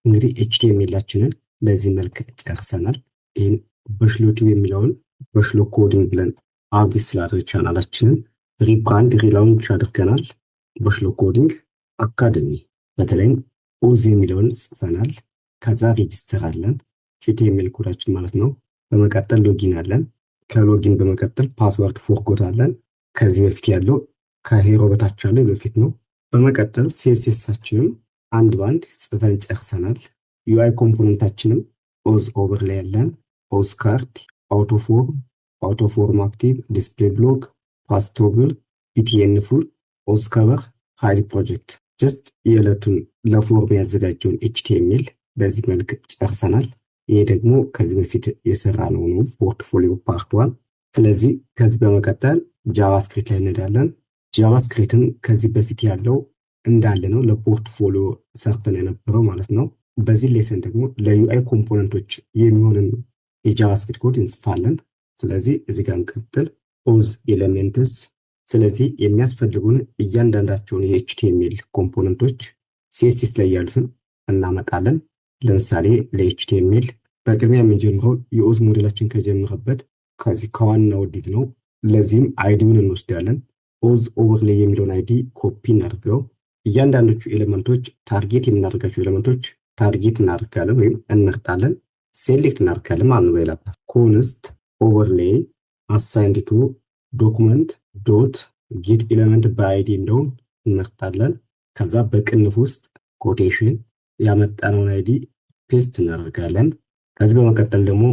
እንግዲህ ኤችቲኤምኤላችንን በዚህ መልክ ጨርሰናል። ይህን በሽሎ ቲዩብ የሚለውን በሽሎ ኮዲንግ ብለን አዲስ ስላደረግ ቻናላችንን ሪብራንድ ሪላውንች አድርገናል። በሽሎ ኮዲንግ አካደሚ በተለይም ኦዝ የሚለውን ጽፈናል። ከዛ ሬጅስተር አለን ኤችቲኤምኤል ኮዳችን ማለት ነው። በመቀጠል ሎጊን አለን። ከሎጊን በመቀጠል ፓስወርድ ፎርጎት አለን። ከዚህ በፊት ያለው ከሄሮ በታች ያለው በፊት ነው። በመቀጠል ሲኤስኤሳችንም አንድ ባንድ ጽፈን ጨርሰናል። ዩአይ ኮምፖነንታችንም ኦዝ ኦቨርሌይ ያለን ኦዝ ካርድ፣ አውቶፎርም አክቲቭ፣ ዲስፕሌይ ብሎክ፣ ፓስቶግል፣ ፒቲኤን ፉል፣ ኦዝ ከቨር፣ ሃይድ ፕሮጀክት ጀስት የዕለቱን ለፎርም ያዘጋጀውን ኤችቲኤምኤል በዚህ መልክ ጨርሰናል። ይሄ ደግሞ ከዚህ በፊት የሰራ ነው ፖርትፎሊዮ ፓርት 1። ስለዚህ ከዚህ በመቀጠል ጃቫስክሪፕት ላይ እንሄዳለን። ጃቫስክሪፕትም ከዚህ በፊት ያለው እንዳለ ነው ለፖርትፎሊዮ ሰርተን የነበረው ማለት ነው። በዚህ ሌሰን ደግሞ ለዩአይ ኮምፖነንቶች የሚሆንን የጃቫስክሪፕት ኮድ እንጽፋለን። ስለዚህ እዚህ ጋር እንቀጥል። ኦዝ ኤሌሜንትስ። ስለዚህ የሚያስፈልጉን እያንዳንዳቸውን የኤችቲኤምኤል ኮምፖነንቶች ሲኤስኤስ ላይ ያሉትን እናመጣለን። ለምሳሌ ለኤችቲኤምኤል በቅድሚያ የምንጀምረው የኦዝ ሞዴላችን ከጀመረበት ከዚህ ከዋናው ዲት ነው። ለዚህም አይዲውን እንወስዳለን። ኦዝ ኦቨርሌይ የሚለውን አይዲ ኮፒ እናድርገው። እያንዳንዶቹ ኤሌመንቶች ታርጌት የምናደርጋቸው ኤሌመንቶች ታርጌት እናደርጋለን ወይም እንመርጣለን። ሴሌክት እናደርጋለን ማለት ነው። በሌላ ኮንስት ኦቨርሌይ አሳይንድ ቱ ዶክመንት ዶት ጌት ኤሌመንት በአይዲ የሚለውን እንመርጣለን። ከዛ በቅንፍ ውስጥ ኮቴሽን ያመጣነውን አይዲ ፔስት እናደርጋለን። ከዚህ በመቀጠል ደግሞ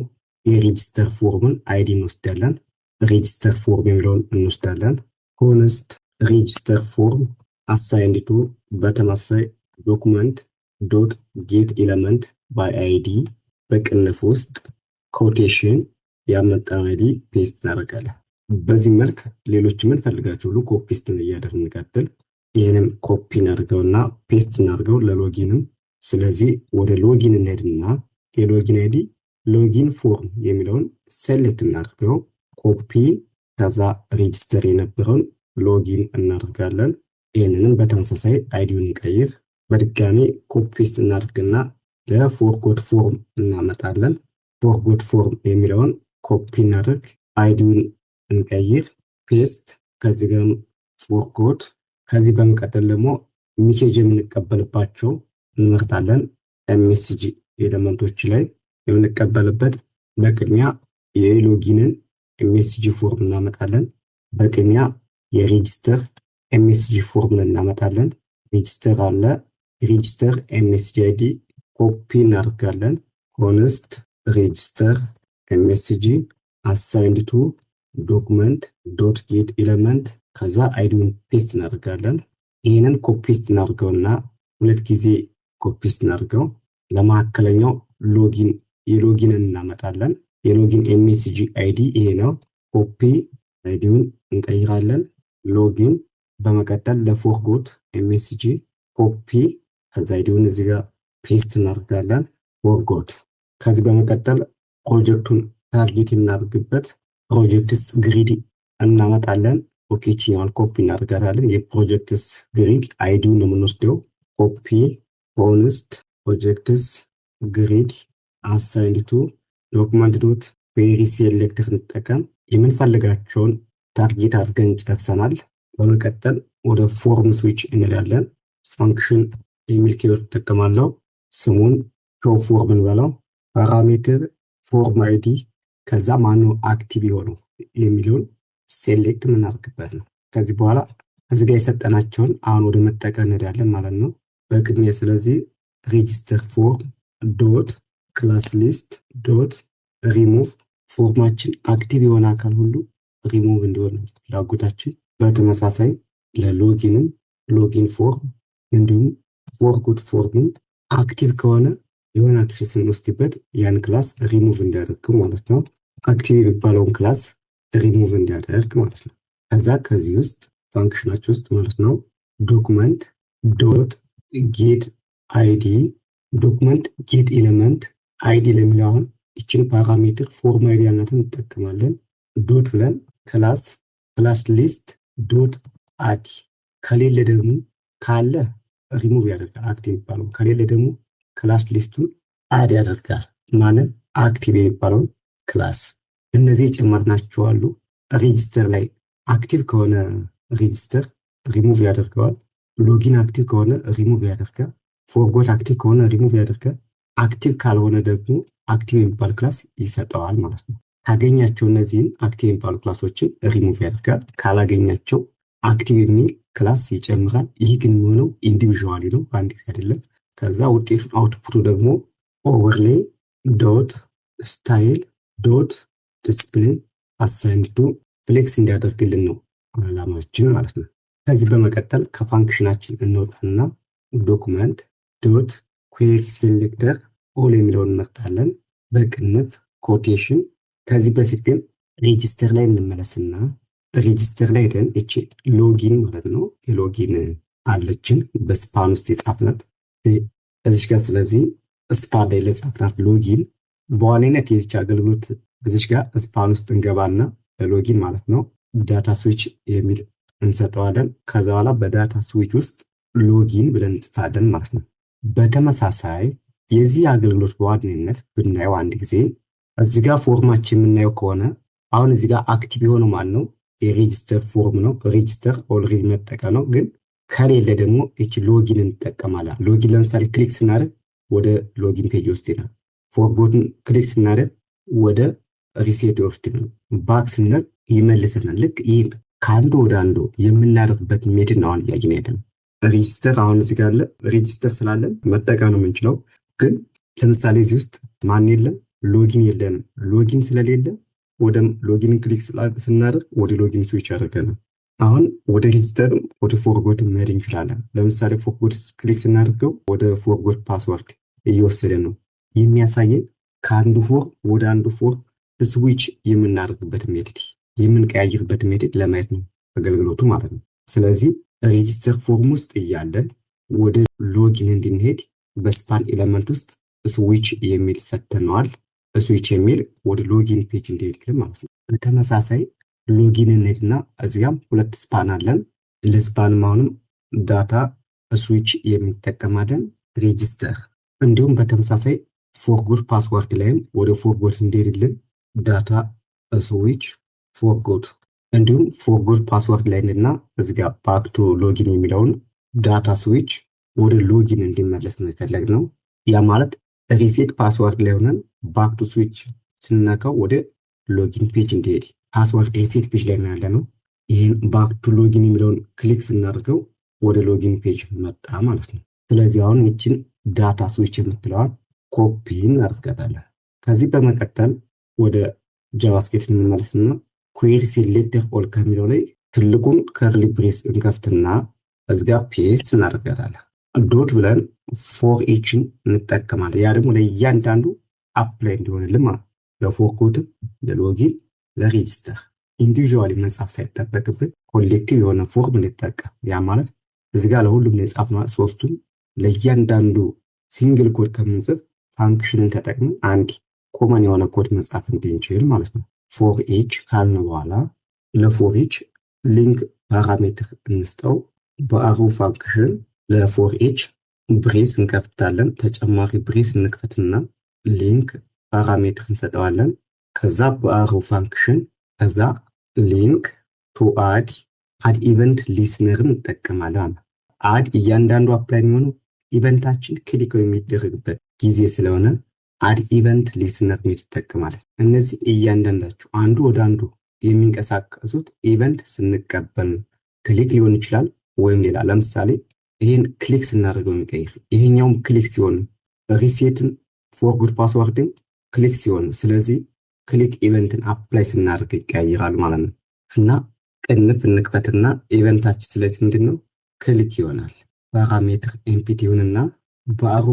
የሬጅስተር ፎርምን አይዲ እንወስዳለን። ሬጅስተር ፎርም የሚለውን እንወስዳለን። ኮንስት ሬጅስተር ፎርም አሳይንድ ቱ በተመሳሳይ ዶክመንት ዶት ጌት ኤሌመንት ባይ አይዲ በቅንፍ ውስጥ ኮቴሽን ያመጣነውን አይዲ ፔስት እናደርጋለን። በዚህ መልክ ሌሎች የምንፈልጋቸው ሁሉ ኮፒ ፔስት እያደረግን እንቀጥል። ይህንን ኮፒ እናድርገውና ፔስት እናድርገው ለሎጊንም። ስለዚህ ወደ ሎጊን እንሄድና የሎጊን አይዲ ሎጊን ፎርም የሚለውን ሴሌክት እናድርገው። ኮፒ ከዛ ሬጅስተር የነበረውን ሎጊን እናደርጋለን። ይህንንም በተመሳሳይ አይዲውን እንቀይር። በድጋሚ ኮፒ ፔስት እናድርግና ለፎርጎት ፎርም እናመጣለን። ፎርጎት ፎርም የሚለውን ኮፒ እናድርግ፣ አይዲውን እንቀይር፣ ፔስት ከዚህ ጋር ፎርጎት። ከዚህ በመቀጠል ደግሞ ሜሴጅ የምንቀበልባቸው እንመርጣለን። ኤምኤስጂ ኤሌመንቶች ላይ የምንቀበልበት በቅድሚያ የሎጊንን ኤምኤስጂ ፎርም እናመጣለን። በቅድሚያ የሬጅስተር ኤምኤስጂ ፎርምን እናመጣለን። ሬጅስተር አለ። ሬጅስተር ኤምኤስጂ አይዲ ኮፒ እናደርጋለን። ኮንስት ሬጅስተር ኤምኤስጂ አሳይንድ ቱ ዶክመንት ዶት ጌት ኤሌመንት ከዛ አይዲውን ፔስት እናደርጋለን። ይህንን ኮፒ ፔስት እናደርገውና ሁለት ጊዜ ኮፒ ፔስት እናደርገው። ለማዕከለኛው ሎጊን የሎጊንን እናመጣለን። የሎጊን ኤምኤስጂ አይዲ ይሄ ነው። ኮፒ አይዲውን እንቀይራለን። ሎጊን በመቀጠል ለፎርጎት ኤምኤስጂ ኮፒ ከዛ አይዲውን እዚህ ጋር ፔስት እናደርጋለን። ፎርጎት ከዚህ በመቀጠል ፕሮጀክቱን ታርጌት የምናደርግበት ፕሮጀክትስ ግሪድ እናመጣለን። ኦኬችኛውን ኮፒ እናደርጋታለን። የፕሮጀክትስ ግሪድ አይዲውን ነው የምንወስደው። ኮፒ ኮንስት ፕሮጀክትስ ግሪድ አሳይንድ ቱ ዶክመንት ዶት ቬሪ ሴሌክተር እንጠቀም። የምንፈልጋቸውን ታርጌት አድርገን ጨርሰናል። በመቀጠል ወደ ፎርም ስዊች እንሄዳለን። ፋንክሽን የሚል ኪወርድ እጠቀማለሁ። ስሙን ሾው ፎርም እንበለው። ፓራሜትር ፎርም አይዲ ከዛ ማነው አክቲቭ የሆነው የሚለውን ሴሌክት የምናደርግበት ነው። ከዚህ በኋላ እዚህ ጋር የሰጠናቸውን አሁን ወደ መጠቀም እንሄዳለን ማለት ነው። በቅድሚያ ስለዚህ ሬጅስተር ፎርም ዶት ክላስ ሊስት ዶት ሪሙቭ ፎርማችን አክቲቭ የሆነ አካል ሁሉ ሪሙቭ እንዲሆን ፍላጎታችን። በተመሳሳይ ለሎጊንም ሎጊን ፎርም እንዲሁም ፎርጎት ፎርምን አክቲቭ ከሆነ የሆነ አክሽን ስንወስድበት ያን ክላስ ሪሙቭ እንዲያደርግ ማለት ነው። አክቲቭ የሚባለውን ክላስ ሪሙቭ እንዲያደርግ ማለት ነው። ከዛ ከዚህ ውስጥ ፋንክሽናችን ውስጥ ማለት ነው ዶክመንት ዶት ጌት አይዲ ዶክመንት ጌት ኤሌመንት አይዲ ለሚለው አሁን ይችን ፓራሜትር ፎርም አይዲ ያልናትን እንጠቀማለን። ዶት ብለን ክላስ ሊስት ዶት አድ ከሌለ ደግሞ ካለ ሪሙቭ ያደርጋል አክቲቭ የሚባለው ከሌለ ደግሞ ክላስ ሊስቱን አድ ያደርጋል ማለት አክቲቭ የሚባለውን ክላስ። እነዚህ የጨመርናቸው አሉ። ሬጂስተር ላይ አክቲቭ ከሆነ ሬጂስተር ሪሙቭ ያደርገዋል። ሎጊን አክቲቭ ከሆነ ሪሙቭ ያደርጋል። ፎርጎት አክቲቭ ከሆነ ሪሙቭ ያደርጋል። አክቲቭ ካልሆነ ደግሞ አክቲቭ የሚባል ክላስ ይሰጠዋል ማለት ነው። ካገኛቸው እነዚህን አክቲቭ የሚባሉ ክላሶችን ሪሙቭ ያደርጋል። ካላገኛቸው አክቲቭ የሚል ክላስ ይጨምራል። ይህ ግን የሚሆነው ኢንዲቪዥዋሊ ነው፣ በአንድ ጊዜ አይደለም። ከዛ ውጤቱን አውትፑቱ ደግሞ ኦቨርሌይ ዶት ስታይል ዶት ዲስፕሌይ አሳይንድ ቱ ፍሌክስ እንዲያደርግልን ነው አላማችን ማለት ነው። ከዚህ በመቀጠል ከፋንክሽናችን እንወጣና ዶክመንት ዶት ኩዌሪ ሴሌክተር ኦል የሚለውን እንመርጣለን በቅንፍ ኮቴሽን። ከዚህ በፊት ግን ሬጂስተር ላይ እንመለስና ሬጂስተር ላይ ደን እቺ ሎጊን ማለት ነው የሎጊን አለችን በስፓን ውስጥ የጻፍናት እዚች ጋር። ስለዚህ ስፓን ላይ ለጻፍናት ሎጊን በዋነኝነት የዚች አገልግሎት እዚች ጋር ስፓን ውስጥ እንገባና ለሎጊን ማለት ነው ዳታ ስዊች የሚል እንሰጠዋለን። ከዛ በኋላ በዳታ ስዊች ውስጥ ሎጊን ብለን እንጽፋለን ማለት ነው። በተመሳሳይ የዚህ አገልግሎት በዋነኝነት ብናየው አንድ ጊዜ እዚህ ጋር ፎርማችን የምናየው ከሆነ አሁን እዚህ ጋር አክቲቭ የሆነው ማን ነው? የሬጂስተር ፎርም ነው። ሬጂስተር ኦልሬዲ መጠቀም ነው። ግን ከሌለ ደግሞ እቺ ሎጊን እንጠቀማለን። ሎጊን ለምሳሌ ክሊክ ስናደርግ ወደ ሎጊን ፔጅ ይወስደናል። ፎርጎትን ክሊክ ስናደርግ ወደ ሪሴት ይወስደናል። ባክ ስንል ይመልሰናል። ልክ ይህ ከአንዱ ወደ አንዱ የምናደርግበት ሜትድ ነው አሁን እያየን ያለነው። ሬጂስተር አሁን እዚህ ጋር አለ። ሬጂስተር ስላለን መጠቀም ነው የምንችለው። ግን ለምሳሌ እዚህ ውስጥ ማን የለም? ሎጊን የለንም። ሎጊን ስለሌለ ወደ ሎጊን ክሊክ ስናደርግ ወደ ሎጊን ስዊች ያደርገናል። አሁን ወደ ሬጂስተርም ወደ ፎርጎት መሄድ እንችላለን። ለምሳሌ ፎርጎት ክሊክ ስናደርገው ወደ ፎርጎት ፓስወርድ እየወሰደ ነው የሚያሳየን። ከአንዱ ፎርም ወደ አንዱ ፎርም ስዊች የምናደርግበት ሜትድ የምንቀያይርበት ሜትድ ለማየት ነው አገልግሎቱ ማለት ነው። ስለዚህ ሬጂስተር ፎርም ውስጥ እያለን ወደ ሎጊን እንድንሄድ በስፓን ኤለመንት ውስጥ ስዊች የሚል ሰጥተነዋል። ስዊች የሚል ወደ ሎጊን ፔጅ እንዲሄድልን ማለት ነው። በተመሳሳይ ሎጊን እንሄድና እዚያም ሁለት ስፓን አለን። ለስፓንም አሁንም ዳታ ስዊች የሚጠቀማለን ሬጂስተር። እንዲሁም በተመሳሳይ ፎርጎት ፓስወርድ ላይም ወደ ፎርጎት እንዲሄድልን ዳታ ስዊች ፎርጎት። እንዲሁም ፎርጎት ፓስወርድ ላይ እና እዚጋ ባክ ቱ ሎጊን የሚለውን ዳታ ስዊች ወደ ሎጊን እንዲመለስ ነው የፈለግነው። ያ ማለት ሪሴት ፓስወርድ ላይ ሆነን ባክ ቱ ስዊች ስንነካው ወደ ሎጊን ፔጅ እንዲሄድ ፓስወርድ ሪሴት ፔጅ ላይ ያለ ነው። ይህን ባክ ቱ ሎጊን የሚለውን ክሊክ ስናደርገው ወደ ሎጊን ፔጅ መጣ ማለት ነው። ስለዚህ አሁን ይችን ዳታ ስዊች የምትለዋን ኮፒ እናደርጋታለን። ከዚህ በመቀጠል ወደ ጃቫስክሪፕት እንመለስና ኩዌሪ ሴሌክተር ኦል ከሚለው ላይ ትልቁን ከርሊ ብሬስ እንከፍትና እዚጋ ፔስት እናደርጋታለን። ዶት ብለን ፎር ኤችን እንጠቀማለን። ያ ደግሞ ለእያንዳንዱ አፕላይ እንዲሆንልን ማለት ለፎርጎትም፣ ለሎጊን፣ ለሬጂስተር ኢንዲቪዥዋሊ መጻፍ ሳይጠበቅብን ኮሌክቲቭ የሆነ ፎርም እንጠቀም። ያ ማለት እዚጋ ለሁሉም የጻፍነው ሶስቱን ለእያንዳንዱ ሲንግል ኮድ ከምንጽፍ ፋንክሽንን ተጠቅመን አንድ ኮመን የሆነ ኮድ መጻፍ እንድንችል ማለት ነው። ፎር ኤች ካልን በኋላ ለፎር ኤች ሊንክ ፓራሜትር እንስጠው። በአሮ ፋንክሽን ለፎር ኤች ብሬስ እንከፍታለን። ተጨማሪ ብሬስ እንክፈትና ሊንክ ፓራሜትር እንሰጠዋለን። ከዛ በአሮ ፋንክሽን ከዛ ሊንክ ቱ አድ ኢቨንት ሊስነርን እንጠቀማለን። አድ እያንዳንዱ አፕላይ የሚሆነው ኢቨንታችን ክሊክ የሚደረግበት ጊዜ ስለሆነ አድ ኢቨንት ሊስነር ሜት ይጠቀማል። እነዚህ እያንዳንዳቸው አንዱ ወደ አንዱ የሚንቀሳቀሱት ኢቨንት ስንቀበል ክሊክ ሊሆን ይችላል ወይም ሌላ። ለምሳሌ ይህን ክሊክ ስናደርገው የሚቀይር ይሄኛውም ክሊክ ሲሆን ሪሴትን ፎርጎት ፓስወርድን ክሊክ ሲሆን፣ ስለዚህ ክሊክ ኢቨንትን አፕላይ ስናደርግ ይቀያይራል ማለት ነው። እና ቅንፍ እንክፈትና ኢቨንታችን ስለዚህ ምንድነው ክሊክ ይሆናል። ፓራሜትር ኤምፒቲ ይሁንና በአሮ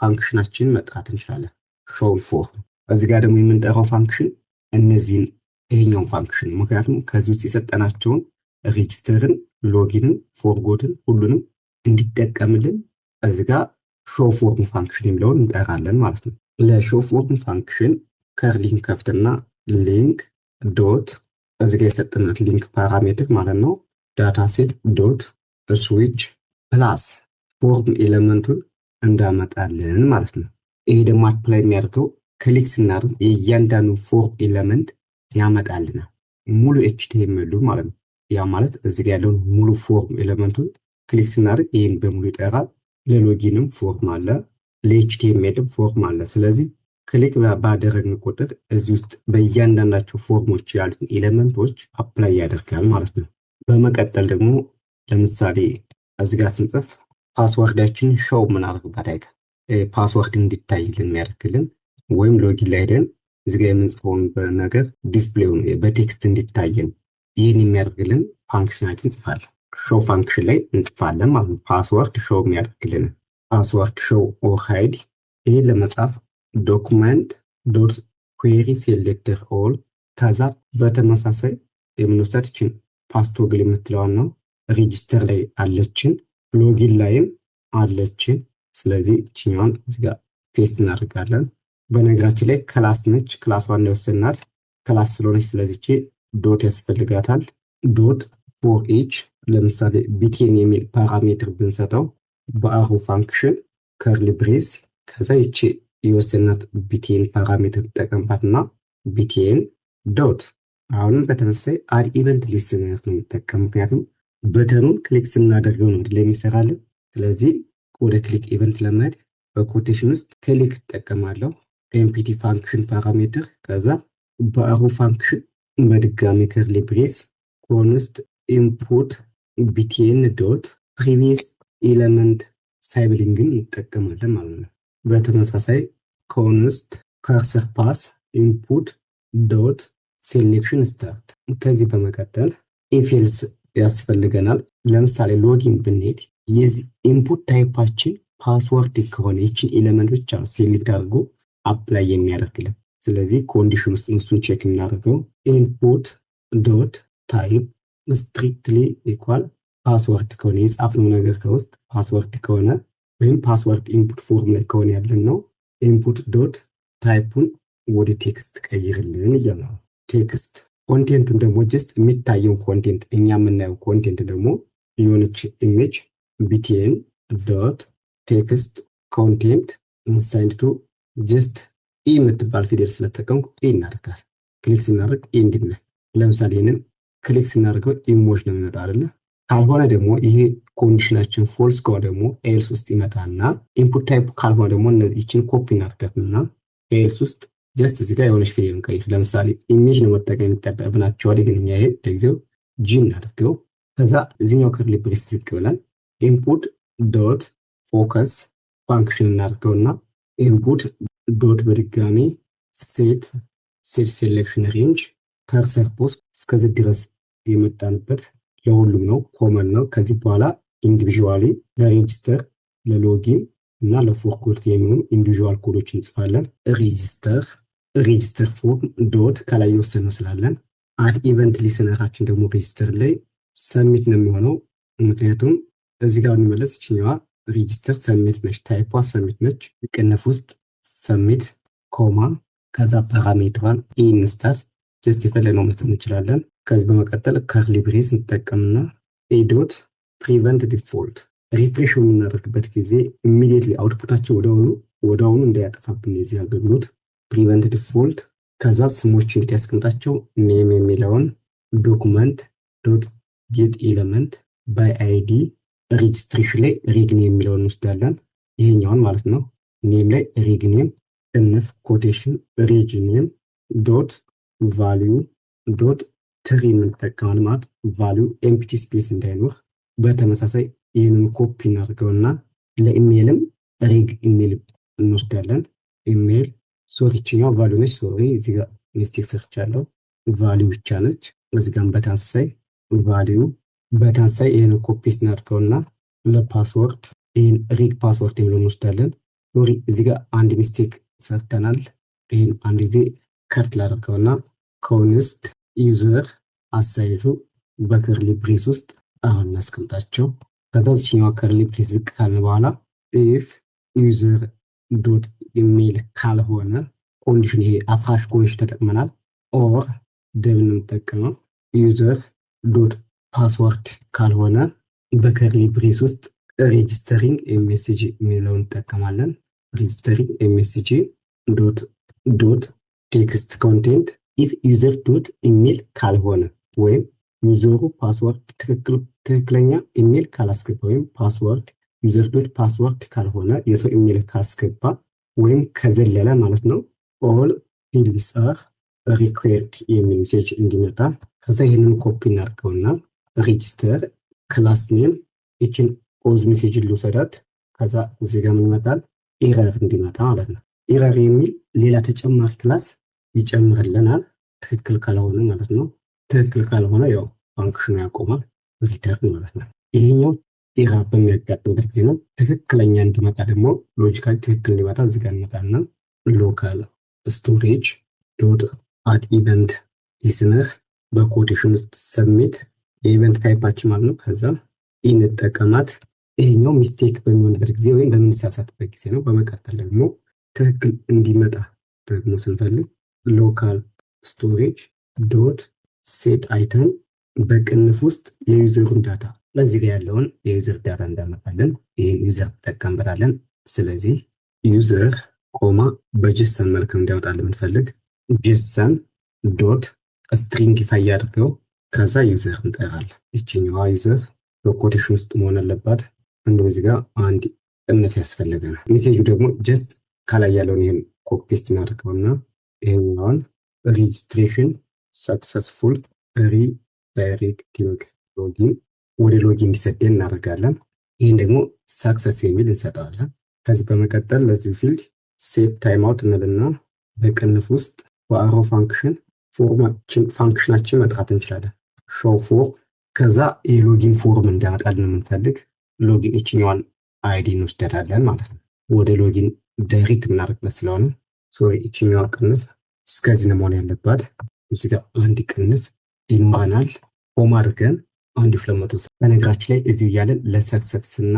ፋንክሽናችንን መጥራት እንችላለን። ሾው ፎር እዚህ ጋር ደግሞ የምንጠራው ፋንክሽን እነዚህን ይሄኛውን ፋንክሽን ምክንያቱም ከዚህ ውስጥ የሰጠናቸውን ሬጂስተርን፣ ሎጊንን፣ ፎርጎትን ሁሉንም እንዲጠቀምልን እዚህ ጋር ሾው ፎርም ፋንክሽን የሚለውን እንጠራለን ማለት ነው። ለሾው ፎርም ፋንክሽን ከርሊንክ ከፍትና ሊንክ ዶት እዚህ ጋር የሰጠናት ሊንክ ፓራሜትር ማለት ነው ዳታ ሴት ዶት ስዊች ፕላስ ፎርም ኤሌመንቱን እንዳመጣልን ማለት ነው። ይሄ ደግሞ አፕላይ የሚያደርገው ክሊክ ስናደርግ የእያንዳንዱ ፎርም ኤለመንት ያመጣልናል ሙሉ ኤችቲኤምኤል ማለት ነው። ያ ማለት እዚህ ጋር ያለውን ሙሉ ፎርም ኤለመንቱን ክሊክ ስናደርግ ይህን በሙሉ ይጠራል። ለሎጊንም ፎርም አለ፣ ለኤችቲኤምኤልም ፎርም አለ። ስለዚህ ክሊክ ባደረግን ቁጥር እዚህ ውስጥ በእያንዳንዳቸው ፎርሞች ያሉትን ኤሌመንቶች አፕላይ ያደርጋል ማለት ነው። በመቀጠል ደግሞ ለምሳሌ እዚህ ጋር ስንጽፍ ፓስወርዳችን ሾው ምናደርግበት አይቀር ፓስወርድ እንዲታይልን የሚያደርግልን ወይም ሎጊን ላይ ሄደን እዚህ ጋር የምንጽፈውን ነገር ዲስፕሌውን በቴክስት እንዲታየን ይህን የሚያደርግልን ፋንክሽናችን እንጽፋለን። ሾው ፋንክሽን ላይ እንጽፋለን ማለት ነው። ፓስወርድ ሾው የሚያደርግልን ፓስወርድ ሾው ኦር ሃይድ። ይህን ለመጻፍ ዶክመንት ዶት ኩዌሪ ሴሌክተር ኦል ከዛ በተመሳሳይ የምንወስዳት ይችን ፓስቶግል የምትለዋን ነው። ሬጂስተር ላይ አለችን፣ ሎጊን ላይም አለችን። ስለዚህ ይችኛዋን እዚህ ጋር ፔስት እናደርጋለን። በነገራችን ላይ ክላስ ነች፣ ክላሷን የወሰናት ክላስ ስለሆነች ስለዚች ዶት ያስፈልጋታል። ዶት ፎር ኢች ለምሳሌ ቢቴን የሚል ፓራሜትር ብንሰጠው በአሮ ፋንክሽን ከርሊ ብሬስ ከዛ ይቺ የወሰናት ቢቴን ፓራሜትር ተጠቀምባትና ቢቴን ዶት አሁንም በተመሳሳይ አድ ኢቨንት ሊስነር ነው የሚጠቀም ምክንያቱም በተኑን ክሊክ ስናደርገው ነው አይደል የሚሰራልን። ስለዚህ ወደ ክሊክ ኢቨንት ለመሄድ በኮቴሽን ውስጥ ክሊክ እጠቀማለሁ። ኤምፒቲ ፋንክሽን ፓራሜትር ከዛ በአሮ ፋንክሽን በድጋሚ ከርሊ ብሬስ ኮንስት ኢንፑት ቢቲኤን ዶት ፕሪቪየስ ኤለመንት ሳይብሊንግን እንጠቀማለን ማለት ነው። በተመሳሳይ ኮንስት ካርሰር ፓስ ኢንፑት ዶት ሴሌክሽን ስታርት። ከዚህ በመቀጠል ኢፌልስ ያስፈልገናል። ለምሳሌ ሎጊን ብንሄድ የዚህ ኢንፑት ታይፓችን ፓስወርድ ከሆነ ይችን ኤለመንት ብቻ ሴሌክት አድርጎ አፕላይ የሚያደርግልን። ስለዚህ ኮንዲሽን ውስጥ እሱን ቼክ እናደርገው። ኢንፑት ዶት ታይፕ ስትሪክትሊ ኢኳል ፓስወርድ ከሆነ የጻፍነው ነገር ከውስጥ ፓስወርድ ከሆነ ወይም ፓስወርድ ኢንፑት ፎርም ላይ ከሆነ ያለን ነው። ኢንፑት ዶት ታይፑን ወደ ቴክስት ቀይርልን እያለ ነው። ቴክስት ኮንቴንቱን ደግሞ ጀስት የሚታየው ኮንቴንት እኛ የምናየው ኮንቴንት ደግሞ የሆነች ኢሜጅ ቢቲኤን ዶት ቴክስት ኮንቴንት ሳይንድ ቱ ጀስት ኢ የምትባል ፊደል ስለተጠቀምኩ ኢ እናደርጋል። ክሊክ ስናደርግ ኢ እንዲል ለምሳሌ ይህንን ክሊክ ስናደርገው ኢሞጅ ነው የሚመጣ አይደለ። ካልሆነ ደግሞ ይሄ ኮንዲሽናችን ፎልስ ከሆነ ደግሞ ኤልስ ውስጥ ይመጣና ኢንፑት ታይፕ ካልሆነ ደግሞ ይችን ኮፒ እናድርጋትና ኤልስ ውስጥ ጀስት እዚህ ጋር የሆነች ፊደል እንቀይር። ለምሳሌ ኢሜጅ ነው መጠቀም የሚጠበቅብናቸው ወደ ግን እኛ ይሄ ለጊዜው ጂ እናድርገው። ከዛ እዚህኛው ከርሊ ብሬስ ዝቅ ብለን ኢንፑት ዶት ፎከስ ፋንክሽን እናድርገውና ኢንፑት ዶት በድጋሚ ሴት ሴሌክሽን ሬንጅ ከርሰር ፖስት እስከዚህ ድረስ የመጣንበት ለሁሉም ነው፣ ኮመን ነው። ከዚህ በኋላ ኢንዲቪዥዋሊ ለሬጂስተር ለሎጊን እና ለፎርኮርት የሚሆኑ ኢንዲቪዥዋል ኮዶች እንጽፋለን። ሬጂስተር ፎርም ዶት ከላይ የወሰነው ስላለን አድ ኢቨንት ሊስነራችን ደግሞ ሬጂስተር ላይ ሰሚት ነው የሚሆነው። ምክንያቱም እዚህ ጋር እንመለስ ይችኛዋ ሬጂስተር ሰሚት ነች፣ ታይፓ ሰሚት ነች። ቅንፍ ውስጥ ሰሚት ኮማ ከዛ ፓራሜትሯን ኢንስታር ጀስት የፈለግነው መስጠት እንችላለን። ከዚህ በመቀጠል ከርሊ ብሬስ እንጠቀምና ኤዶት ፕሪቨንት ዲፎልት ሪፍሬሽ የምናደርግበት ጊዜ ኢሚዲየትሊ አውትፑታቸው ወደአሁኑ እንዳያጠፋብን የዚህ አገልግሎት ፕሪቨንት ዲፎልት። ከዛ ስሞች እንዴት ያስቀምጣቸው ኔም የሚለውን ዶክመንት ዶት ጌት ኤለመንት ባይ አይዲ ሬጅስትሬሽን ላይ ሪግኔም የሚለውን እንወስዳለን። ይሄኛውን ማለት ነው። ኔም ላይ ሪግኔም ቅንፍ ኮቴሽን ሬጅኔም ዶት ቫሊዩ ዶት ትሪ የምንጠቀማል ማለት ቫሊዩ ኤምፕቲ ስፔስ እንዳይኖር። በተመሳሳይ ይህንን ኮፒ እናድርገውና ለኢሜይልም ሪግ ኢሜይል እንወስዳለን። ኢሜይል ሶሪ ይችኛው ቫሊዩ ነች። ሶሪ እዚህ ጋር ሚስቴክ ሰርቻለሁ። ቫሊዩ ብቻ ነች። እዚህ ጋር በተመሳሳይ ቫሊዩ በተመሳሳይ ይህንን ኮፒ እናድርገውና ለፓስወርድ ይህን ሪግ ፓስወርድ የሚለውን እንወስዳለን። ሶሪ እዚህ ጋር አንድ ሚስቴክ ሰርተናል። ይህን አንድ ጊዜ ከርት ላደርገውና ኮንስት ዩዘር አሳይቱ በከርሊ ብሬስ ውስጥ አሁን እናስቀምጣቸው። ከዛችኛው ከርሊ ብሬስ ዝቅ ካልን በኋላ ኢፍ ዩዘር ዶት ኢሜይል ካልሆነ ኮንዲሽን ይሄ አፍራሽ ኮንዲሽን ተጠቅመናል። ኦር ደብል የምንጠቀመው ዩዘር ዶት ፓስወርድ ካልሆነ በከርሊ ብሬስ ውስጥ ሬጅስተሪንግ ኤምኤስጂ የሚለውን እንጠቀማለን። ሬጅስተሪንግ ኤምኤስጂ ዶት ቴክስት ኮንቴንት ኢፍ ዩዘር ዶት ኢሜል ካልሆነ ወይም ዩዘሩ ፓስወርድ ትክክለኛ ኢሜል ካላስገባ ወይም ፓስወርድ ዩዘር ዶት ፓስወርድ ካልሆነ የሰው ኢሜል ካስገባ ወይም ከዘለለ ማለት ነው። ኦል ፊልድስ አር ሪኩዌርድ የሚል ሜሴጅ እንዲመጣ ከዛ ይህንን ኮፒ እናድርገውና ሬጅስተር ክላስ ኔም ይችን ኦዝ ሜሴጅን ልውሰዳት። ከዛ እዚህ ጋር ምን ይመጣል? ኤረር እንዲመጣ ማለት ነው። ኤረር የሚል ሌላ ተጨማሪ ክላስ ይጨምርልናል። ትክክል ካልሆነ ማለት ነው። ትክክል ካልሆነ ያው ፋንክሽኑ ያቆማል፣ ሪተርን ማለት ነው። ይሄኛው ኤረር በሚያጋጥምበት ጊዜ ነው። ትክክለኛ እንዲመጣ ደግሞ ሎጂካሊ ትክክል እንዲመጣ እዚህ ጋር እንመጣና ሎካል ስቶሬጅ ዶት አድ ኢቨንት ሊስነር በኮቴሽን ውስጥ ሰብሚት የኢቨንት ታይፓችን ማለት ነው። ከዛ እንጠቀማት። ይሄኛው ሚስቴክ በሚሆንበት ጊዜ ወይም በምንሳሳትበት ጊዜ ነው። በመቀጠል ደግሞ ትክክል እንዲመጣ ደግሞ ስንፈልግ ሎካል ስቶሬጅ ዶት ሴት አይተም በቅንፍ ውስጥ የዩዘሩን ዳታ ለዚህ ጋር ያለውን የዩዘር ዳታ እንዳመጣለን ይህን ዩዘር ተጠቀምበታለን። ስለዚህ ዩዘር ኮማ በጀሰን መልክ እንዲያወጣልን የምንፈልግ ጀሰን ዶት ስትሪንግፋይ ያድርገው ከዛ ዩዘር እንጠራለን። ይችኛዋ ዩዘር በኮቴሽን ውስጥ መሆን አለባት። እንዲሁም እዚህ ጋር አንድ ቅንፍ ያስፈልገናል። ሜሴጁ ደግሞ ጀስት ከላይ ያለውን ይህን ኮፒ ፔስት እናድርገውና ይሄኛውን ሬጅስትሬሽን ሰክሰስፉል ሪዳይሬክቲንግ ሎጊን ወደ ሎጊን እንዲሰደን እናደርጋለን። ይህን ደግሞ ሳክሰስ የሚል እንሰጠዋለን። ከዚህ በመቀጠል ለዚሁ ፊልድ ሴት ታይም አውት እንልና በቅንፍ ውስጥ በአሮ ፋንክሽን ፋንክሽናችን መጥራት እንችላለን። ሾው ፎር ከዛ የሎጊን ፎርም እንዲያመጣልን የምንፈልግ ሎጊን ይችኛዋን አይዲ እንወስደታለን ማለት ነው። ወደ ሎጊን ዳይሬክት የምናደርግበት ስለሆነ ሶሪ ይችኛዋ ቅንፍ እስከዚህ ነው መሆን ያለባት። እዚህ ጋር አንድ ቅንፍ ይኖረናል። ሆም አድርገን 1200 በነገራችን ላይ እዚሁ እያለን ለሰክሰስ እና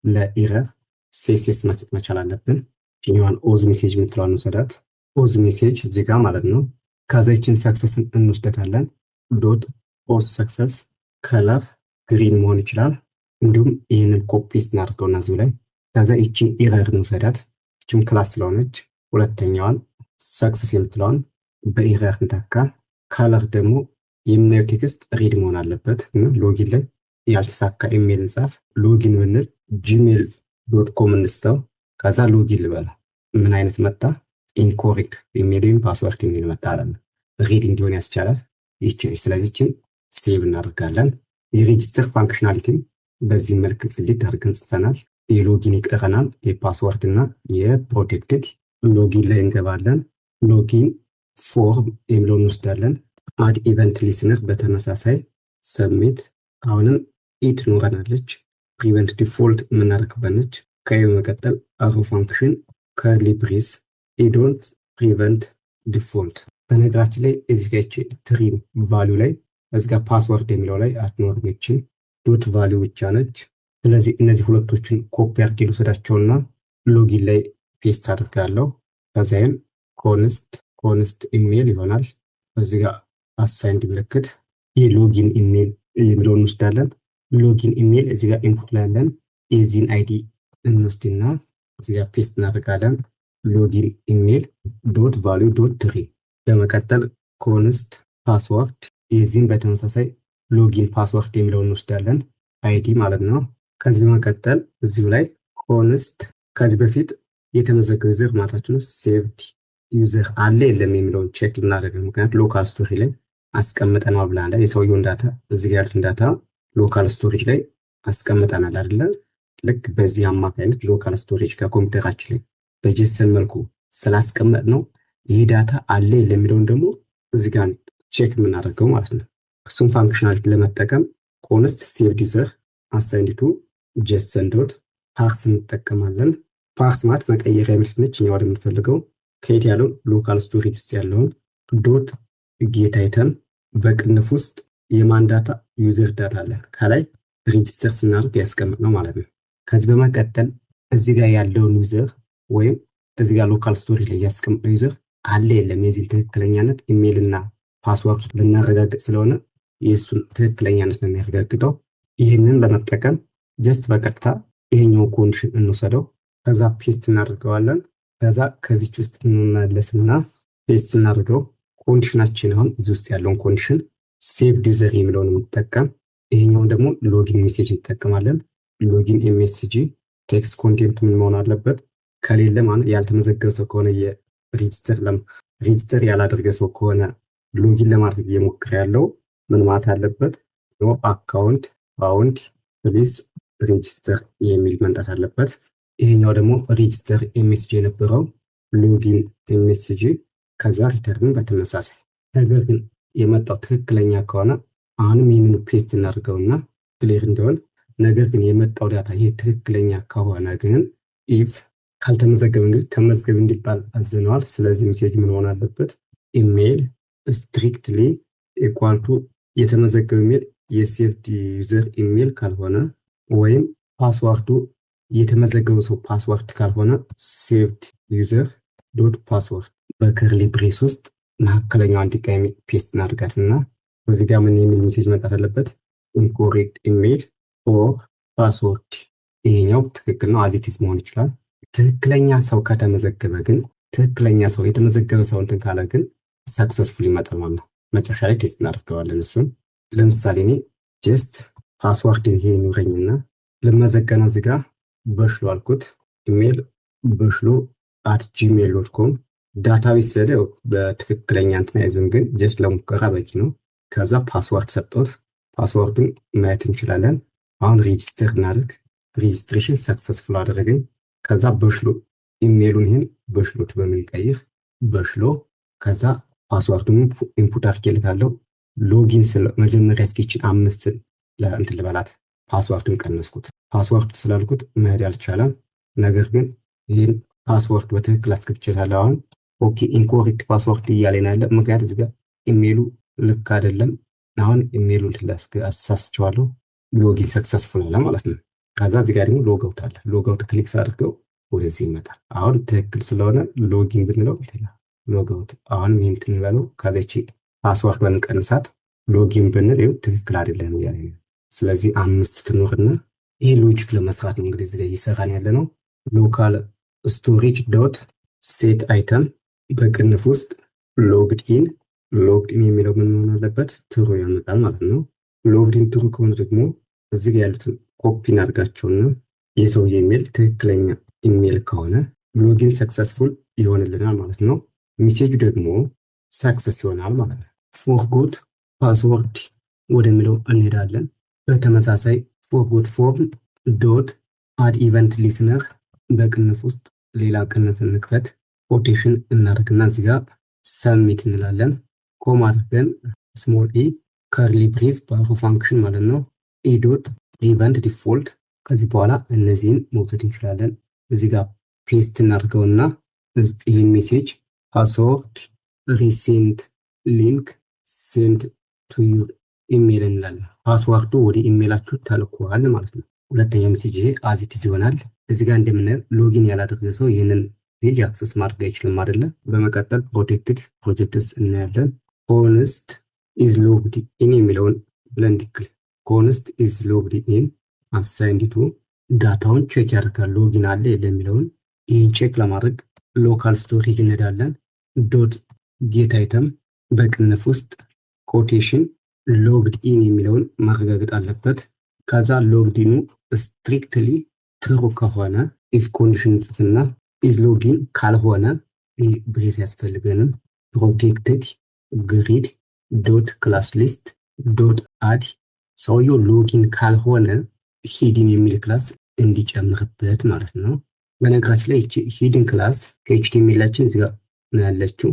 ለኢረር ሴሴስ መስጠት መቻል አለብን። ይችኛዋን ኦዝ ሜሴጅ የምትለዋን እንወስዳት። ኦዝ ሜሴጅ እዚህ ጋር ማለት ነው። ከዛ ይችን ሰክሰስን እንወስደታለን። ዶት ኦዝ ሰክሰስ ከለር ግሪን መሆን ይችላል። እንዲሁም ይህንን ኮፒ እናድርገውና እዚሁ ላይ ከዛ ይችን ኢረር እንውሰዳት። ይችም ክላስ ስለሆነች ሁለተኛዋን ሰክሰስ የምትለዋን በኢረር እንተካ። ከለር ደግሞ የምናየው ቴክስት ሪድ መሆን አለበት። ሎጊን ላይ ያልተሳካ ኢሜል እንጻፍ። ሎጊን ብንል ጂሜል ዶት ኮም እንስተው። ከዛ ሎጊን ልበላ ምን አይነት መጣ? ኢንኮሬክት ኢሜል ወይም ፓስወርድ ኢሜል መጣ አለ። ሪድ እንዲሆን ያስቻላል ይችን። ስለዚህችን ሴቭ እናደርጋለን። የሬጅስተር ፋንክሽናሊቲም በዚህ መልክ ጽድት አድርገን ጽፈናል። የሎጊን ይቀረናል። የፓስወርድ እና የፕሮቴክትድ ሎጊን ላይ እንገባለን። ሎጊን ፎርም የሚለውን እንወስዳለን። አድ ኢቨንት ሊስነር በተመሳሳይ ሰብሚት። አሁንም ኢት ኖረናለች። ፕሪቨንት ዲፎልት የምናደርግበት ነች። ከዚህ በመቀጠል አሮ ፋንክሽን ከርሊ ብሬስ ኢዶንት ፕሪቨንት ዲፎልት። በነገራችን ላይ እዚህ ጋር ትሪም ቫሊዩ ላይ እዚህ ጋር ፓስወርድ የሚለው ላይ አትኖርም። ይችን ዶት ቫሊዩ ብቻ ነች። ስለዚህ እነዚህ ሁለቶችን ኮፒ አድርጌ ልውሰዳቸውና ሎጊን ላይ ፔስት አድርጋለሁ። ከዚያም ኮንስት ኢሜል ይሆናል። እዚህ ጋር አሳይንድ ምልክት የሎጊን ኢሜል የሚለውን እንወስዳለን። ሎጊን ኢሜል እዚህ ጋር ኢንፑት ላይ ያለን የዚህን አይዲ እንወስድና እዚህ ጋር ፔስት እናደርጋለን። ሎጊን ኢሜል ዶት ቫሊዩ ዶት ትሪ። በመቀጠል ኮንስት ፓስወርድ የዚህን በተመሳሳይ ሎጊን ፓስወርድ የሚለውን እንወስዳለን። አይዲ ማለት ነው። ከዚህ በመቀጠል እዚሁ ላይ ኮንስት ከዚህ በፊት የተመዘገበ ዩዘር ማለታችን ሴቭድ ዩዘር አለ የለም የሚለውን ቼክ ልናደርግ። ምክንያቱም ሎካል ስቶሬጅ ላይ አስቀምጠናል ብለናል። የሰውየውን ዳታ እዚህ ጋር ያሉትን ዳታ ሎካል ስቶሬጅ ላይ አስቀምጠናል አይደለ? ልክ በዚህ አማካኝነት ሎካል ስቶሬጅ ከኮምፒውተራችን ላይ በጄሰን መልኩ ስላስቀመጥ ነው ይህ ዳታ አለ የለም የሚለውን ደግሞ እዚህ ጋር ቼክ የምናደርገው ማለት ነው። እሱም ፋንክሽናሊቲ ለመጠቀም ኮንስት ሴቭድ ዩዘር አሳይንድ ቱ ጄሰን ዶት ፓርስ እንጠቀማለን። ፓርስ ማለት መቀየሪያ ምልክት ነች። እኛ ወደምንፈልገው ከየት ያለውን ሎካል ስቶሬጅ ውስጥ ያለውን ዶት ጌት አይተም በቅንፍ ውስጥ የማን ዳታ ዩዘር ዳታ አለን ከላይ ሬጅስተር ስናደርግ ያስቀምጥ ነው ማለት ነው። ከዚህ በመቀጠል እዚህ ጋር ያለውን ዩዘር ወይም እዚህ ጋር ሎካል ስቶሬጅ ላይ ያስቀምጠው ዩዘር አለ የለም የዚህን ትክክለኛነት ኢሜል እና ፓስወርድ ልናረጋግጥ ስለሆነ የእሱን ትክክለኛነት ነው የሚያረጋግጠው። ይህንን ለመጠቀም ጀስት በቀጥታ ይሄኛውን ኮንዲሽን እንውሰደው። ከዛ ፔስት እናደርገዋለን። ከዛ ከዚች ውስጥ እንመለስና ፔስት እናደርገው። ኮንዲሽናችን አሁን እዚህ ውስጥ ያለውን ኮንዲሽን ሴቭድ ዩዘር የሚለውን የምንጠቀም፣ ይሄኛውን ደግሞ ሎጊን ሜሴጅ እንጠቀማለን። ሎጊን ኤምኤስጂ ቴክስት ኮንቴንት ምን መሆን አለበት? ከሌለ ማለት ያልተመዘገበ ሰው ከሆነ ሬጅስተር ያላደረገ ሰው ከሆነ ሎጊን ለማድረግ እየሞከረ ያለው ምን ማለት አለበት? ኖ አካውንት ፋውንድ ፕሊዝ ሬጅስተር የሚል መምጣት አለበት። ይሄኛው ደግሞ ሬጅስተር ኤምኤስጂ የነበረው ሎጊን ኤምኤስጂ ከዛ ሪተርን በተመሳሳይ። ነገር ግን የመጣው ትክክለኛ ከሆነ አሁንም ይህንን ፔስት እናድርገውና ክሊር እንዲሆን። ነገር ግን የመጣው ዳታ ይሄ ትክክለኛ ከሆነ ግን ኢፍ ካልተመዘገበ እንግዲህ ተመዝገብ እንዲባል አዘነዋል። ስለዚህ ሜሴጅ ምን መሆን አለበት? ኢሜይል ስትሪክትሊ ኢኳል ቱ የተመዘገበ ኢሜይል የሴቭድ ዩዘር ኢሜይል ካልሆነ ወይም ፓስዋርዱ የተመዘገበ ሰው ፓስዋርድ ካልሆነ ሴቭድ ዩዘር ዶት ፓስዋርድ በከርሊ ብሬስ ውስጥ መካከለኛው አንድ ቀይ ፔስት እናድርጋትና እዚህ ጋር ምን የሚል ሜሴጅ መጣት አለበት? ኢንኮሬክት ኢሜይል ኦር ፓስወርድ። ይሄኛው ትክክል ነው፣ አዚቲስ መሆን ይችላል። ትክክለኛ ሰው ከተመዘገበ ግን ትክክለኛ ሰው የተመዘገበ ሰው እንትን ካለ ግን ሰክሰስፉል ይመጣል ማለት ነው። መጨረሻ ላይ ቴስት እናደርገዋለን። እሱን ለምሳሌ እኔ ጀስት ፓስዋርድ ይሄ ይኑረኝና ልመዘገነው እዚህ ጋር በሽሎ አልኩት። ኢሜይል በሽሎ @gmail.com ዳታቤዝ ስለ በትክክለኛ እንትን አይዝም፣ ግን ጀስት ለሙከራ በቂ ነው። ከዛ ፓስዋርድ ሰጠሁት። ፓስዋርዱን ማየት እንችላለን። አሁን ሬጂስተር እናደርግ። ሬጂስትሬሽን ሰክሰስፉል አደረገኝ። ከዛ በሽሎ ኢሜይሉን ይሄን በሽሎት በምንቀይር በሽሎ ከዛ ፓስዋርዱን ኢንፑት አድርጌለታለሁ። ሎጊን ስለ መጀመሪያ እስኪችን 5 ለእንትን ልበላት ፓስዋርዱን ቀነስኩት። ፓስዋርድ ስላልኩት መሄድ አልቻለም። ነገር ግን ይህን ፓስዋርድ በትክክል አስገብቼታለሁ። አሁን ኦኬ ኢንኮሬክት ፓስዋርድ እያለኝ ያለ ምክንያቱም እዚህ ጋር ኢሜይሉ ልክ አይደለም። አሁን ኢሜይሉን አሳስቼዋለሁ። ሎጊን ሰክሰስፉል አለ ማለት ነው። ከዛ እዚህ ጋር ደግሞ ሎጋውት አለ። ሎጋውት ክሊክ ሳደርገው ወደዚህ ይመጣል። አሁን ትክክል ስለሆነ ሎጊን ብንለው ሎጋውት አሁን ይህን ትንበለው ከዚች ፓስዋርድ በንቀንሳት ሎጊን ብንል ይኸው ትክክል አይደለም እያለ ነው። ስለዚህ 5 ትኖርና ይሄ ሎጂክ ለመስራት ነው እንግዲህ እዚህ ጋር እየሰራን ያለ ነው። ሎካል ስቶሬጅ ዶት ሴት አይተም በቅንፍ ውስጥ ሎግድ ኢን የሚለው ምን መሆን አለበት? ትሩ ያመጣል ማለት ነው። ሎግድ ኢን ትሩ ከሆነ ደግሞ እዚህ ጋር ያሉትን ኮፒ እናድርጋቸውና የሰውዬ ኢሜል ትክክለኛ ኢሜል ከሆነ ሎጊን ሰክሰስፉል ይሆንልናል ማለት ነው። ሜሴጁ ደግሞ ሰክሰስ ይሆናል ማለት ነው። ፎርጎት ፓስወርድ ወደሚለው እንሄዳለን። በተመሳሳይ ፎርጎት ፎርም ዶት አድ ኢቨንት ሊስነር በቅንፍ ውስጥ ሌላ ቅንፍ እንክፈት። ኮቴሽን እናደርግና እዚህ ጋር ሰብሚት እንላለን። ኮማ አድርገን ስሞል ኢ ከርሊ ብሬዝ ባሮ ፋንክሽን ማለት ነው። ኢ ዶት ኢቨንት ዲፎልት። ከዚህ በኋላ እነዚህን መውሰድ እንችላለን። እዚህ ጋር ፔስት እናድርገውና ይህን ሜሴጅ ፓስወርድ ሪሴንት ሊንክ ሴንድ ቱ ዩር ኢሜል እንላለን። ፓስዋርዱ ወደ ኢሜላችሁ ተልኳል ማለት ነው። ሁለተኛው ሜሴጅ ይሄ አዚቲዝ ይሆናል። እዚህ ጋር እንደምናየው ሎጊን ያላደረገ ሰው ይህንን ፔጅ አክሰስ ማድረግ አይችልም አይደለ? በመቀጠል ፕሮቴክትድ ፕሮጀክትስ እናያለን። ኮንስት ኢዝ ሎግድ ኢን የሚለውን ብለን ዲክል ኮንስት ኢዝ ሎግድ ኢን አሳይንድ ቱ ዳታውን ቼክ ያደርጋል። ሎጊን አለ የለ የሚለውን ይህን ቼክ ለማድረግ ሎካል ስቶሬጅ እንሄዳለን። ዶት ጌት አይተም በቅንፍ ውስጥ ኮቴሽን ሎግድ ኢን የሚለውን ማረጋገጥ አለበት። ከዛ ሎግድ ኢኑ ስትሪክትሊ ትሩ ከሆነ ኢፍ ኮንዲሽን ጽፍና ኢዝ ሎጊን ካልሆነ ብሬዝ ያስፈልገንም ፕሮቴክትድ ግሪድ ዶት ክላስ ሊስት ዶት አድ ሰውየው ሎጊን ካልሆነ ሂድን የሚል ክላስ እንዲጨምርበት ማለት ነው። በነገራችን ላይ ሂድን ክላስ ከኤችቲኤምኤላችን እዚህ ጋር ነው ያለችው።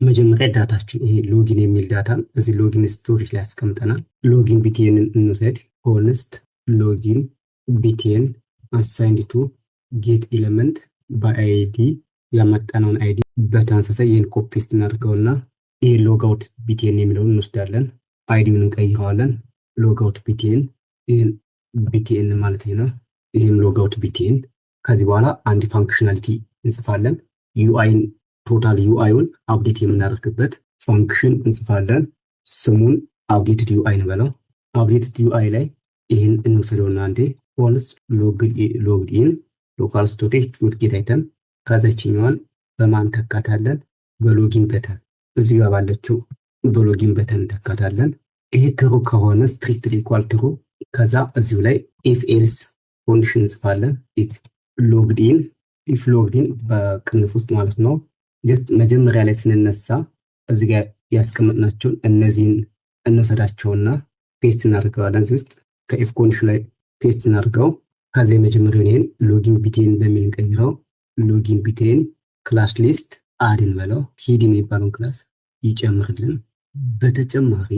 መጀመሪያ ዳታችን ይሄ ሎጊን የሚል ዳታ እዚህ ሎጊን ስቶሬጅ ላይ ያስቀምጠናል። ሎጊን ቢቲኤንን እንውሰድ። ኮንስት ሎጊን ቢቲኤን አሳይንድ ቱ ጌት ኤሌመንት በአይዲ ያመጣነውን አይዲ በተመሳሳይ ይህን ኮፒ ፔስት እናድርገውና ይሄ ሎጋውት ቢቲኤን የሚለውን እንወስዳለን። አይዲውን እንቀይረዋለን። ሎጋውት ቢቲኤን ይህን ቢቲኤን ማለት ነው። ይህም ሎጋውት ቢቲኤን። ከዚህ በኋላ አንድ ፋንክሽናሊቲ እንጽፋለን። ዩአይን ቶታል ዩአይውን አፕዴት የምናደርግበት ፋንክሽን እንጽፋለን። ስሙን አፕዴትድ ዩአይ እንበለው። አፕዴትድ ዩአይ ላይ ይህን እንውሰደውና አንዴ ኦንስ ሎግድ ኢን ሎካል ስቶሬጅ ዶት ጌት አይተም ከዛችኛዋን በማን ተካታለን? በሎጊን በተን እዚህ ጋር ባለችው በሎጊን በተን ተካታለን። ይሄ ትሩ ከሆነ ስትሪክትሊ ኢኳል ትሩ ከዛ እዚሁ ላይ ኢፍ ኤልስ ኮንዲሽን እንጽፋለን። ኢፍ ሎግድ ኢን በቅንፍ ውስጥ ማለት ነው። ጀስት መጀመሪያ ላይ ስንነሳ እዚህ ጋር ያስቀመጥናቸውን እነዚህን እንወሰዳቸውና ፔስት እናደርገዋለን። እዚህ ውስጥ ከኢፍ ኮንዲሽን ላይ ፔስት እናድርገው። ከዚያ የመጀመሪያውን ይሄን ሎጊን ቢቴን በሚል እንቀይረው። ሎጊን ቢቴን ክላስ ሊስት አድን በለው ሂድን የሚባለውን ክላስ ይጨምርልን። በተጨማሪ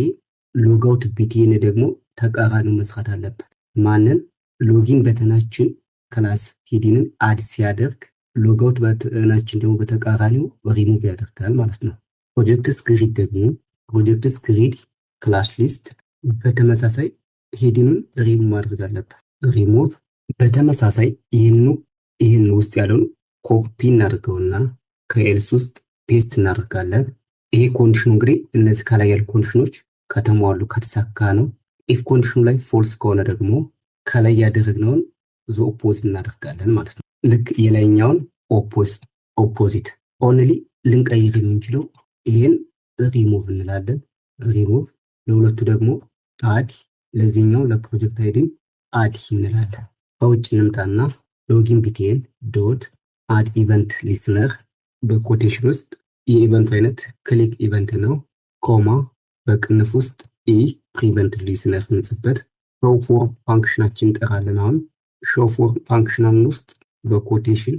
ሎጋውት ቢቴን ደግሞ ተቃራኒው መስራት አለበት። ማንን? ሎጊን በተናችን ክላስ ሂድንን አድ ሲያደርግ ሎጋውት በተናችን ደግሞ በተቃራኒው ሪሙቭ ያደርጋል ማለት ነው። ፕሮጀክትስ ግሪድ ደግሞ ፕሮጀክትስ ግሪድ ክላስ ሊስት በተመሳሳይ ሂድንን ሪሙቭ ማድረግ አለበት። ሪሙቭ በተመሳሳይ ይህን ውስጥ ያለውን ኮፒ እናደርገውና ከኤልስ ውስጥ ፔስት እናደርጋለን። ይሄ ኮንዲሽኑ እንግዲህ እነዚህ ከላይ ያሉ ኮንዲሽኖች ከተሟሉ ከተሳካ ነው። ኢፍ ኮንዲሽኑ ላይ ፎልስ ከሆነ ደግሞ ከላይ ያደረግነውን ኦፖዝ እናደርጋለን ማለት ነው። ልክ የላይኛውን ኦፖዚት ኦንሊ ልንቀይር የምንችለው ይህን ሪሙቭ እንላለን። ሪሙቭ ለሁለቱ ደግሞ አድ ለዚህኛው ለፕሮጀክት አይዲም አድ እንላለን። ከውጭ እንምጣና ሎጊን ቢቴን ዶት አድ ኢቨንት ሊስነር በኮቴሽን ውስጥ የኢቨንት አይነት ክሊክ ኢቨንት ነው። ኮማ በቅንፍ ውስጥ ፕሪቨንት ሊስነር እንጽበት። ሾው ፎርም ፋንክሽናችን እንጠራለን። አሁን ሾው ፎርም ፋንክሽናችን ውስጥ በኮቴሽን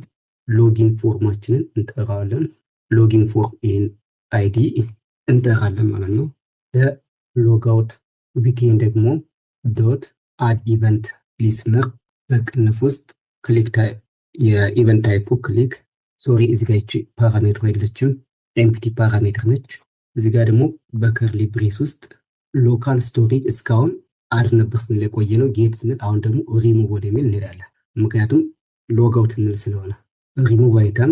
ሎጊን ፎርማችንን እንጠራለን። ሎጊን ፎርም ይህን አይዲ እንጠራለን ማለት ነው። ለሎጋውት ቢቴን ደግሞ ዶት አድ ኢቨንት ሊስነር በቅንፍ ውስጥ ክሊክ የኢቨንት ታይፑ ክሊክ ሶሪ እዚህ ጋር ይቺ ፓራሜትር አይደለችም፣ ኤምፕቲ ፓራሜትር ነች። እዚህ ጋር ደግሞ በከርሊ ብሬስ ውስጥ ሎካል ስቶሬጅ እስካሁን አድ ነበር ስንል የቆየ ነው። ጌት ስንል አሁን ደግሞ ሪሙቭ ወደሚል እንሄዳለን። ምክንያቱም ሎጋውት እንል ስለሆነ ሪሙቭ አይተም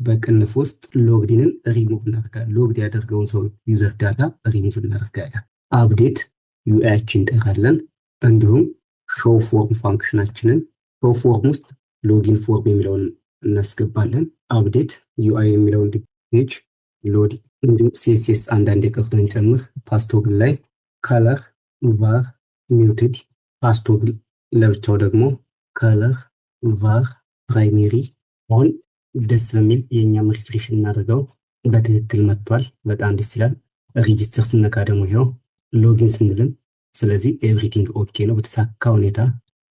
በቅንፍ ውስጥ ሎግዲንን ሪሙቭ እናደርጋለን። ሎግድ ያደርገውን ሰው ዩዘር ዳታ ሪሙቭ እናደርጋለን። አፕዴት ዩአይችን እንጠራለን። እንዲሁም ሾው ፎርም ፋንክሽናችንን ሾው ፎርም ውስጥ ሎጊን ፎርም የሚለውን እናስገባለን። አፕዴት ዩአይ የሚለውን ፔጅ ሎድ እንዲሁም ሲኤስኤስ አንዳንድ የቀርቶን እንጨምር። ፓስቶግል ላይ ከለር ቫር ሚውትድ ፓስቶግል ለብቻው ደግሞ ከለር ቫር ፕራይሜሪ። አሁን ደስ በሚል የእኛም ሪፍሬሽ እናደርገው በትክክል መጥቷል። በጣም ደስ ይላል። ሬጂስተር ስነካ ደግሞ ይኸው ሎጊን ስንልም ስለዚህ ኤቭሪቲንግ ኦኬ ነው። በተሳካ ሁኔታ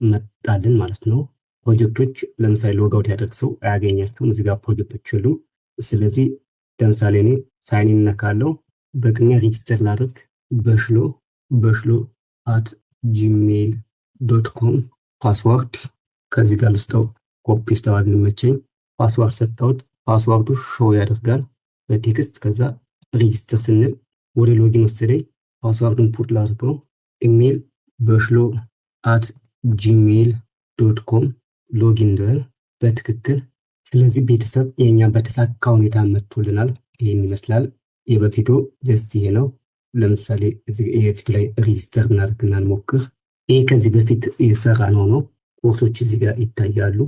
መጣልን ማለት ነው። ፕሮጀክቶች ለምሳሌ ሎጋውት ያደርግ ሰው አያገኛቸውም። እዚህ ጋር ፕሮጀክቶች ሁሉ። ስለዚህ ለምሳሌ እኔ ሳይን እነካለው። በቅድሚያ ሬጂስተር ላድርግ። በሽሎ አት gmail.com ፓስዋርድ ከዚህ ጋር ልስጠው። ኮፒ ስተዋል እንመቸኝ ፓስዋርድ ሰጥተውት ፓስዋርዱ ሾው ያደርጋል በቴክስት። ከዛ ሬጂስተር ስንል ወደ ሎጊን ወሰደኝ። ፓስዋርዱን ፑት ላድርገው። ኢሜል በሽሎ አት gmail.com ሎጊን እንበል በትክክል። ስለዚህ ቤተሰብ የኛ በተሳካ ሁኔታ መጥቶልናል። ይሄን ይመስላል። የበፊቱ ጀስት ይሄ ነው። ለምሳሌ እዚህ የፊቱ ላይ ሬጂስተር እናድርግና እንሞክር። ይሄ ከዚህ በፊት የሰራ ነው። ኮርሶች እዚህ ጋር ይታያሉ።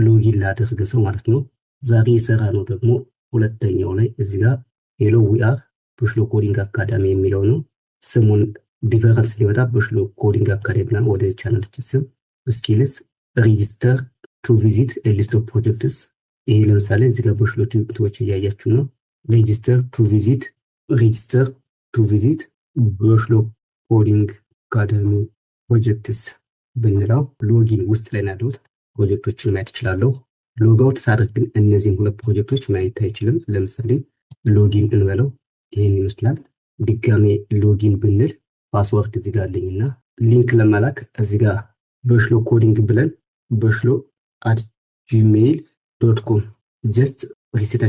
ሎጊን ላደረገ ሰው ማለት ነው። ዛሬ የሰራ ነው ደግሞ ሁለተኛው ላይ እዚህ ጋር ሄሎ ዊ አር በሽሎ ኮዲንግ አካዳሚ የሚለው ነው። ስሙን ዲፈረንስ ሊመጣ በሽሎ ኮዲንግ አካዳሚ ብለን ወደ ቻናላችን ስም ስኪልስ ሬጂስተር ቱ ቪዚት ሊስት ኦፍ ፕሮጀክትስ። ይሄ ለምሳሌ እዚህ ጋር በሽሎ ቱቶች እያያችሁ ነው። ሬጂስተር ቱ ቪዚት በሽሎ ኮዲንግ አካዳሚ ፕሮጀክትስ ብንለው ሎጊን ውስጥ ላይ ያሉት ፕሮጀክቶችን ማየት እችላለሁ። ሎጋውት ሳደርግ ግን እነዚህን ሁለት ፕሮጀክቶች ማየት አይችልም። ለምሳሌ ሎጊን እንበለው። ይሄን ይመስላል። ድጋሜ ሎጊን ብንል ፓስወርድ እዚህ ጋር አለኝና ሊንክ ለመላክ እዚህ ጋር በሽሎ ኮዲንግ ብለን በሽሎ አት gmail.com ጀስት ሪሴት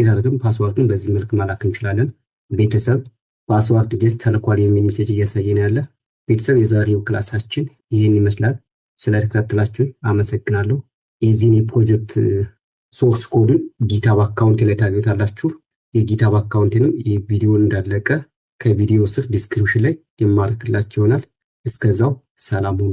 አድርገን ፓስወርድን በዚህ መልክ መላክ እንችላለን። ቤተሰብ ፓስወርድ ጀስት ተልኳል የሚል ሜሴጅ እያሳየን ያለ ቤተሰብ። የዛሬው ክላሳችን ይህን ይመስላል። ስለተከታተላችሁ አመሰግናለሁ። የዚህን የፕሮጀክት ሶርስ ኮድን ጊታብ አካውንት ላይ ታገኙታላችሁ። የጊታብ አካውንትንም የቪዲዮን እንዳለቀ ከቪዲዮ ስር ዲስክሪፕሽን ላይ የማርክላችሁ ይሆናል። እስከዛው ሰላም ሁኑ።